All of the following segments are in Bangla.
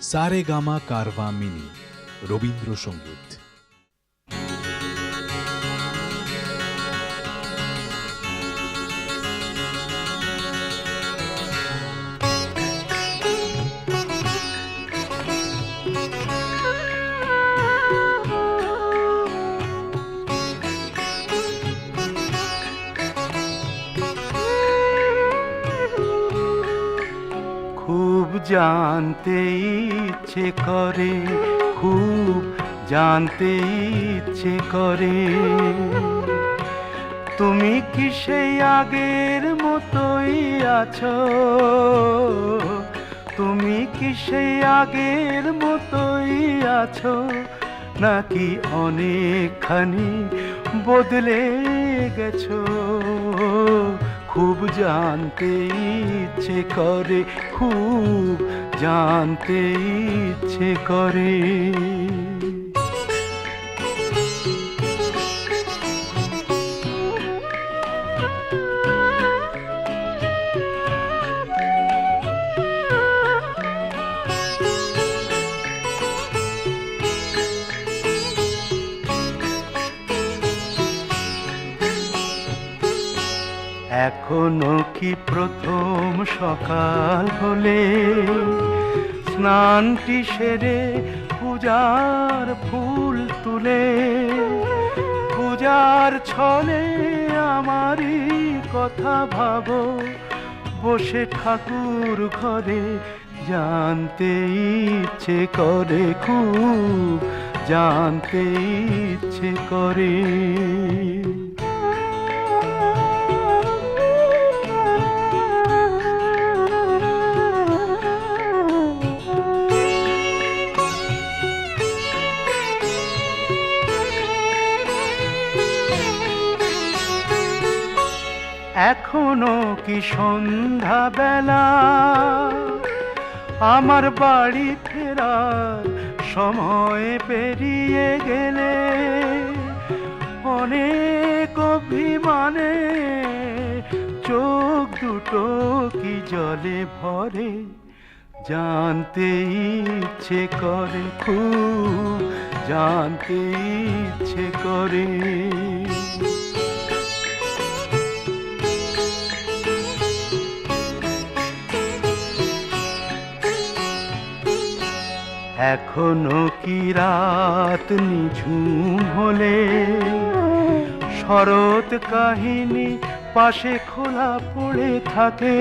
সারেগামা কারভা মিনি রবীন্দ্রসঙ্গীত। খুব জানতে ইচ্ছে করে, খুব জানতে ইচ্ছে করে, তুমি কি সেই আগের মতোই আছো? তুমি কি সেই আগের মতোই আছো, নাকি অনেকখানি বদলে গেছো? খুব জানতে ইচ্ছে করে, খুব জানতে ইচ্ছে করে। এখনো কি প্রথম সকাল হলে স্নানটি সেরে পূজার ফুল তুলে, পূজার ছলে আমারই কথা ভাবো, বসে ঠাকুর ঘরে জানতে ইচ্ছে করে, খুব জানতে ইচ্ছে করে। এখনো কি সন্ধ্যা বেলা, আমার বাড়ি ফেরার সময় পেরিয়ে গেলে, অনেক অভিমানে চোখ দুটো কি জলে ভরে, জানতে ইচ্ছে করে, খুব জানতে ইচ্ছে করে। এখনো কি রাত নিঝুম হলে শরৎ কাহিনী পাশে খোলা পড়ে থাকে,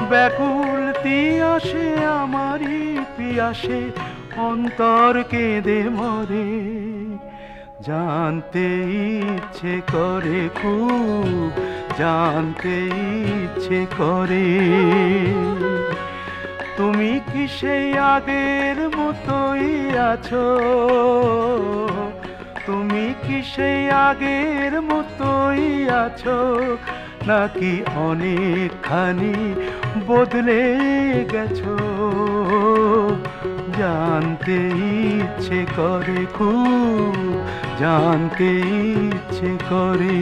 ব্যাকুল তিয়াসে আমারই পিয়াসে অন্তর কেঁদে মরে, জানতে ইচ্ছে করে, খুব জানতে ইচ্ছে করে। তুমি কি সেই আগের মতোই আছো? তুমি কি সেই আগের মতোই আছো, নাকি অনেকখানি বদলে গেছো? জানতে ইচ্ছে করে, খুব জানতে ইচ্ছে করে।